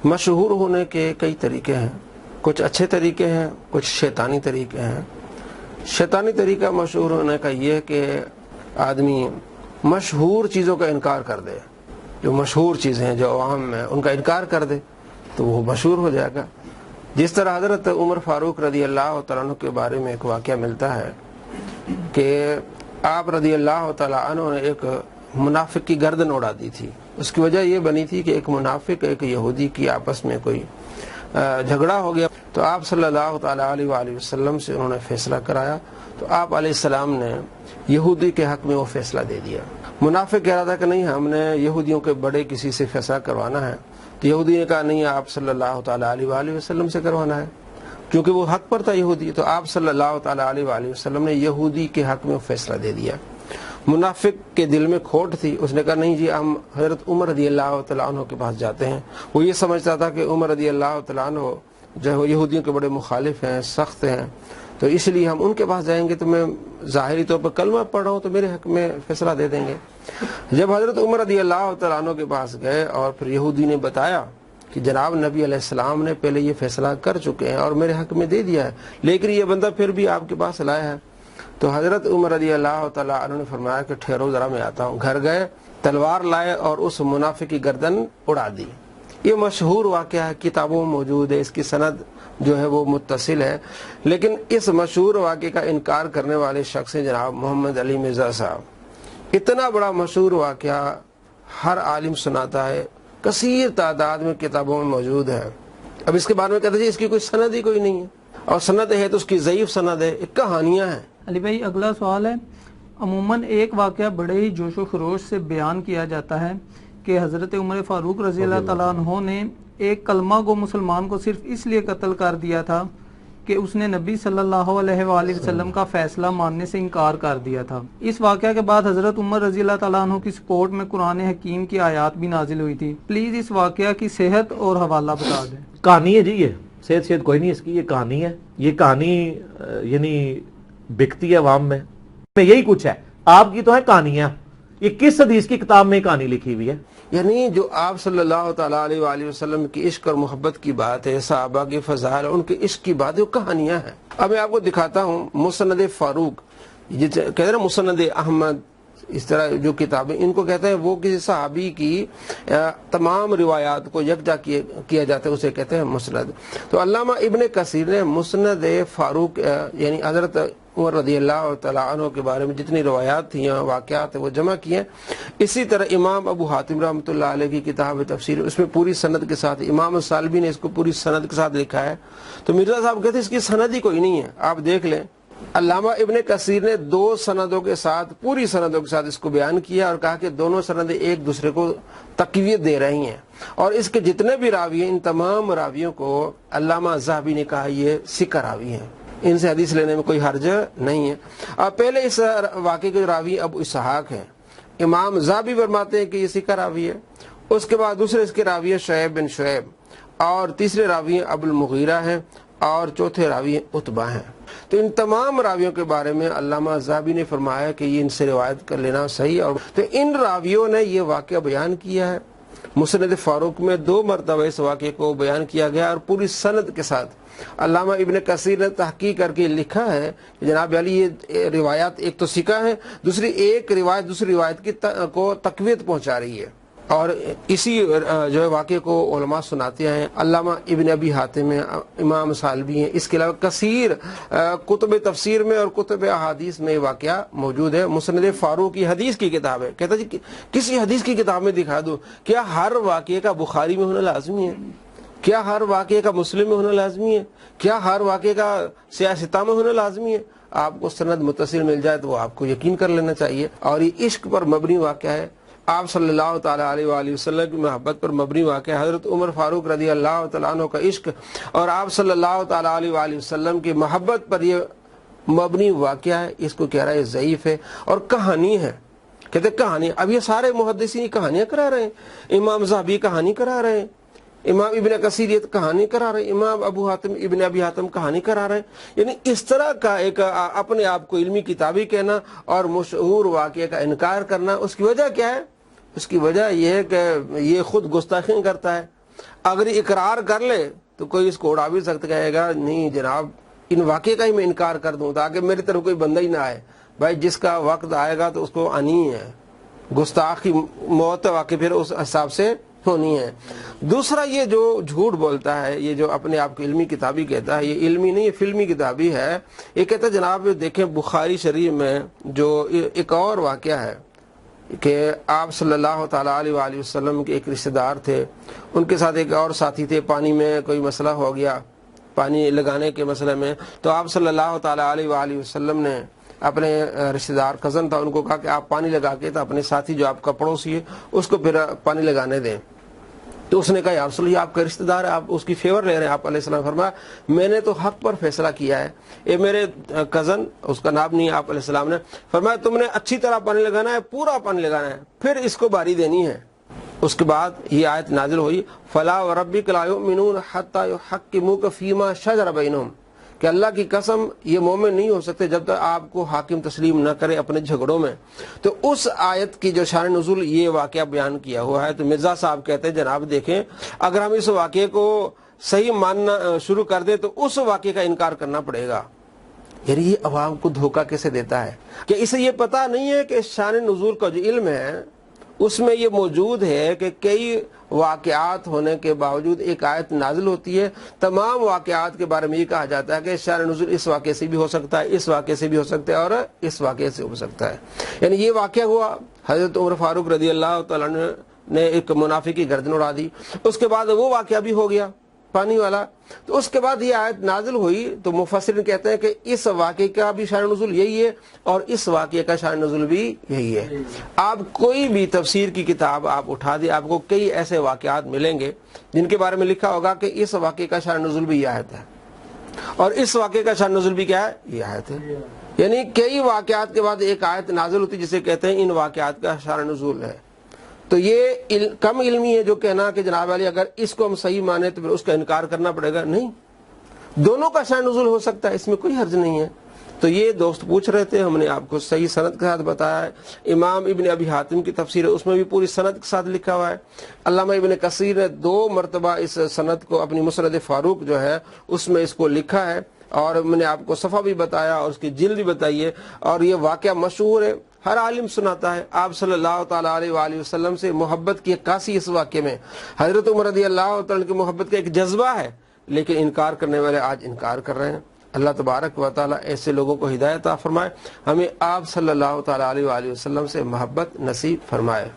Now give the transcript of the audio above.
مشہور ہونے کے کئی طریقے ہیں، کچھ اچھے طریقے ہیں، کچھ شیطانی طریقے ہیں۔ شیطانی طریقہ مشہور ہونے کا یہ ہے کہ آدمی مشہور چیزوں کا انکار کر دے، جو مشہور چیزیں ہیں جو عوام میں ان کا انکار کر دے تو وہ مشہور ہو جائے گا۔ جس طرح حضرت عمر فاروق رضی اللہ تعالیٰ عنہ کے بارے میں ایک واقعہ ملتا ہے کہ آپ رضی اللہ تعالیٰ عنہ نے ایک منافق کی گردن اڑا دی تھی۔ اس کی وجہ یہ بنی تھی کہ ایک منافق ایک یہودی کی آپس میں کوئی جھگڑا ہو گیا، تو آپ صلی اللہ تعالیٰ علیہ وآلہ وسلم سے انہوں نے فیصلہ کرایا، تو آپ علیہ السلام نے یہودی کے حق میں وہ فیصلہ دے دیا۔ منافق کہہ رہا تھا کہ نہیں، ہم نے یہودیوں کے بڑے کسی سے فیصلہ کروانا ہے، تو یہودی نے کہا نہیں، آپ صلی اللہ تعالیٰ علیہ وآلہ وسلم سے کروانا ہے، کیونکہ وہ حق پر تھا یہودی، تو آپ صلی اللہ تعالیٰ علیہ وآلہ وسلم نے یہودی کے حق میں فیصلہ دے دیا۔ منافق کے دل میں کھوٹ تھی، اس نے کہا نہیں جی، ہم حضرت عمر رضی اللہ تعالیٰ عنہ کے پاس جاتے ہیں۔ وہ یہ سمجھتا تھا کہ عمر رضی اللہ تعالیٰ عنہ جو یہودیوں کے بڑے مخالف ہیں، سخت ہیں، تو اس لیے ہم ان کے پاس جائیں گے تو میں ظاہری طور پر کلمہ پڑھ رہا ہوں تو میرے حق میں فیصلہ دے دیں گے۔ جب حضرت عمر رضی اللہ تعالیٰ عنہ کے پاس گئے اور پھر یہودی نے بتایا کہ جناب نبی علیہ السلام نے پہلے یہ فیصلہ کر چکے ہیں اور میرے حق میں دے دیا ہے، لیکن یہ بندہ پھر بھی آپ کے پاس لایا ہے، تو حضرت عمر رضی اللہ تعالیٰ عنہ نے فرمایا کہ ٹھہرو ذرا، میں آتا ہوں۔ گھر گئے، تلوار لائے اور اس منافق کی گردن اڑا دی۔ یہ مشہور واقعہ ہے، کتابوں میں موجود ہے، اس کی سند جو ہے وہ متصل ہے، لیکن اس مشہور واقعے کا انکار کرنے والے شخص ہیں جناب محمد علی مرزا صاحب۔ اتنا بڑا مشہور واقعہ ہر عالم سناتا ہے، کثیر تعداد میں کتابوں میں موجود ہے۔ اب اس کے بارے میں کہتے ہیں اس کی کوئی سند ہی کوئی نہیں ہے، اور سند ہے تو اس کی ضعیف سند ہے، ایک کہانیاں ہیں۔ علی بھائی اگلا سوال ہے، عموماً ایک واقعہ بڑے ہی جوش و خروش سے بیان کیا جاتا ہے کہ حضرت عمر فاروق رضی اللہ تعالیٰ عنہ نے ایک کلمہ گو مسلمان کو صرف اس لیے قتل کر دیا تھا کہ اس نے نبی صلی اللہ علیہ وآلہ وسلم کا فیصلہ ماننے سے انکار کر دیا تھا۔ اس واقعہ کے بعد حضرت عمر رضی اللہ تعالیٰ عنہ کی سپورٹ میں قرآن حکیم کی آیات بھی نازل ہوئی تھی۔ پلیز اس واقعہ کی صحت اور حوالہ بتا دیں۔ کہانی ہے جی، یہ صحت کوئی نہیں اس کی، یہ کہانی ہے۔ یہ کہانی یعنی بکتی ہے عوام میں یہی کچھ ہے۔ آپ کی تو ہے کہانیاں، یہ کس حدیث کی کتاب میں کہانی لکھی ہوئی ہے؟ یعنی جو آپ صلی اللہ تعالیٰ علیہ وآلہ وسلم کی عشق اور محبت کی بات ہے، صحابہ کی فضائل، ان کے عشق کی بات ہے، وہ کہانیاں ہیں۔ اب میں آپ کو دکھاتا ہوں مسند فاروق، کہتے ہیں نا مسند احمد، اس طرح جو کتابیں ان کو کہتے ہیں وہ کسی صحابی کی تمام روایات کو یکجا کیا جاتا ہے، اسے کہتے ہیں مسند۔ تو علامہ ابن کثیر نے مسند فاروق یعنی حضرت عمر رضی اللہ تعالیٰ عنہ کے بارے میں جتنی روایات تھیں، واقعات ہیں، وہ جمع کیے۔ اسی طرح امام ابو حاتم رحمۃ اللہ علیہ کی کتاب تفسیر، اس میں پوری سند کے ساتھ، امام سالبی نے اس کو پوری سند کے ساتھ لکھا ہے۔ تو مرزا صاحب کہتے ہیں اس کی سند ہی کوئی نہیں ہے، آپ دیکھ لیں۔ علامہ ابن کثیر نے 2 سندوں کے ساتھ، پوری سندوں کے ساتھ اس کو بیان کیا اور کہا کہ دونوں سندیں ایک دوسرے کو تقویت دے رہی ہیں، اور اس کے جتنے بھی راوی ہیں ان تمام راویوں کو علامہ ذہبی نے کہا یہ ثقہ راوی ہیں، ان سے حدیث لینے میں کوئی حرج نہیں ہے۔ اب پہلے اس واقعے کے راوی ابو اسحاق ہیں، امام ذہبی فرماتے ہیں کہ یہ ثقہ راوی ہے۔ اس کے بعد دوسرے اس کے راوی ہیں شعیب بن شعیب، اور تیسرے راوی ہیں ابو المغیرہ ہیں، اور چوتھے راوی ہیں عتبہ ہیں۔ تو ان تمام راویوں کے بارے میں علامہ ذہبی نے فرمایا کہ یہ ان سے روایت کر لینا صحیح، اور تو ان راویوں نے یہ واقعہ بیان کیا ہے۔ مسند فاروق میں 2 مرتبہ اس واقعے کو بیان کیا گیا اور پوری سند کے ساتھ۔ علامہ ابن کثیر نے تحقیق کر کے لکھا ہے کہ جناب علی یہ روایات ایک تو ثقہ ہے، دوسری ایک روایت دوسری روایت کی کو تقویت پہنچا رہی ہے، اور اسی جو ہے واقعے کو علماء سناتے ہیں۔ علامہ ابن ابی حاتم ہیں، امام سالبی ہیں، اس کے علاوہ کثیر کتب تفسیر میں اور کتب احادیث میں واقعہ موجود ہے۔ مسند فاروق کی حدیث کی کتاب ہے، کہتا جی کسی حدیث کی کتاب میں دکھا دو، کیا ہر واقعے کا بخاری میں ہونا لازمی ہے؟ کیا ہر واقعے کا مسلم میں ہونا لازمی ہے؟ کیا ہر واقعے کا سیاستہ میں ہونا لازمی ہے؟ آپ کو سند متصل مل جائے تو وہ آپ کو یقین کر لینا چاہیے، اور یہ عشق پر مبنی واقعہ ہے، آپ صلی اللہ تعالیٰ علیہ وآلہ وسلم کی محبت پر مبنی واقعہ ہے۔ حضرت عمر فاروق رضی اللہ تعالیٰ عنہ کا عشق اور آپ صلی اللہ تعالیٰ علیہ وآلہ وسلم کی محبت پر یہ مبنی واقعہ ہے، اس کو کہہ رہا ہے ضعیف ہے اور کہانی ہے۔ کہتے کہانی، اب یہ سارے محدثین کہانیاں کرا رہے ہیں، امام ذہبی کہانی کرا رہے ہیں، امام ابن کثیر یہ کہانی کرا رہے ہیں، امام ابو حاتم ابن ابی حاتم کہانی کرا رہے ہیں۔ یعنی اس طرح کا ایک اپنے آپ کو علمی کتابی کہنا اور مشہور واقعے کا انکار کرنا، اس کی وجہ کیا ہے؟ اس کی وجہ یہ ہے کہ یہ خود گستاخی کرتا ہے، اگر یہ اقرار کر لے تو کوئی اس کو اڑا بھی سکتا، کہے گا نہیں جناب ان واقعے کا ہی میں انکار کر دوں تاکہ میری طرف کوئی بندہ ہی نہ آئے۔ بھائی جس کا وقت آئے گا تو اس کو آنی ہے، گستاخ کی موت واقعی پھر اس حساب سے ہونی ہے۔ دوسرا یہ جو جھوٹ بولتا ہے، یہ جو اپنے آپ کو علمی کتابی کہتا ہے، یہ علمی نہیں، یہ فلمی کتابی ہے۔ یہ کہتا ہے جناب دیکھیں بخاری شریف میں جو ایک اور واقعہ ہے کہ آپ صلی اللہ تعالیٰ علیہ وآلہ وسلم کے ایک رشتہ دار تھے، ان کے ساتھ ایک اور ساتھی تھے، پانی میں کوئی مسئلہ ہو گیا، پانی لگانے کے مسئلے میں، تو آپ صلی اللہ تعالیٰ علیہ وآلہ وسلم نے اپنے رشتہ دار کزن تھا ان کو کہا کہ آپ پانی لگا کے تو اپنے ساتھی جو آپ کا پڑوسی ہے اس کو پھر پانی لگانے دیں۔ تو اس نے کہا یا رسول اللہ آپ کا رشتہ دار ہے، آپ اس کی فیور لے رہے ہیں۔ آپ علیہ السلام فرمایا میں نے تو حق پر فیصلہ کیا ہے، اے میرے کزن، اس کا نام نہیں ہے، آپ علیہ السلام نے فرمایا تم نے اچھی طرح پانی لگانا ہے، پورا پانی لگانا ہے، پھر اس کو باری دینی ہے۔ اس کے بعد یہ آیت نازل ہوئی فلا وربک لا یؤمنون حتی یحکموک فیما شجر بینہم، کہ اللہ کی قسم یہ مومن نہیں ہو سکتے جب تک آپ کو حاکم تسلیم نہ کرے اپنے جھگڑوں میں۔ تو اس آیت کی جو شان نزول یہ واقعہ بیان کیا ہوا ہے، تو مرزا صاحب کہتے ہیں جناب دیکھیں اگر ہم اس واقعے کو صحیح ماننا شروع کر دیں تو اس واقعے کا انکار کرنا پڑے گا۔ یعنی یہ عوام کو دھوکہ کیسے دیتا ہے کہ اسے یہ پتہ نہیں ہے کہ شان نزول کا جو علم ہے اس میں یہ موجود ہے کہ کئی واقعات ہونے کے باوجود ایک آیت نازل ہوتی ہے، تمام واقعات کے بارے میں یہ کہا جاتا ہے کہ شان نزول اس واقعے سے بھی ہو سکتا ہے، اس واقعے سے بھی ہو سکتا ہے اور اس واقعے سے ہو سکتا ہے۔ یعنی یہ واقعہ ہوا، حضرت عمر فاروق رضی اللہ تعالیٰ نے ایک منافق کی گردن اڑا دی، اس کے بعد وہ واقعہ بھی ہو گیا پانی والا، تو اس کے بعد یہ آیت نازل ہوئی تو مفسرین کہتے ہیں کہ اس واقعے کا بھی شان نزول یہی ہے اور اس واقعے کا شان نزول بھی یہی ہے۔ آپ کوئی بھی تفسیر کی کتاب آپ اٹھا دیں، آپ کو کئی ایسے واقعات ملیں گے جن کے بارے میں لکھا ہوگا کہ اس واقعے کا شان نزول بھی یہ آیت ہے اور اس واقعے کا شان نزول بھی کیا ہے، یہ آیت ہے۔ یعنی کئی واقعات کے بعد ایک آیت نازل ہوتی جسے کہتے ہیں ان واقعات کا شان نزول ہے۔ تو یہ کم علمی ہے جو کہنا کہ جناب علی اگر اس کو ہم صحیح مانیں تو پھر اس کا انکار کرنا پڑے گا، نہیں، دونوں کا شان نزول ہو سکتا ہے، اس میں کوئی حرج نہیں ہے۔ تو یہ دوست پوچھ رہے تھے، ہم نے آپ کو صحیح سند کے ساتھ بتایا ہے۔ امام ابن ابی حاتم کی تفسیر ہے، اس میں بھی پوری سند کے ساتھ لکھا ہوا ہے۔ علامہ ابن کثیر نے 2 مرتبہ اس سند کو اپنی مسند فاروق جو ہے اس میں اس کو لکھا ہے، اور میں نے آپ کو صفحہ بھی بتایا اور اس کی جلد بھی بتائی ہے، اور یہ واقعہ مشہور ہے، ہر عالم سناتا ہے۔ آپ صلی اللہ تعالیٰ علیہ وآلہ وسلم سے محبت کی عکاسی اس واقعے میں، حضرت عمر رضی اللہ تعالیٰ کی محبت کا ایک جذبہ ہے، لیکن انکار کرنے والے آج انکار کر رہے ہیں۔ اللہ تبارک و تعالیٰ ایسے لوگوں کو ہدایت عطا فرمائے، ہمیں آپ صلی اللہ تعالیٰ علیہ وآلہ وسلم سے محبت نصیب فرمائے۔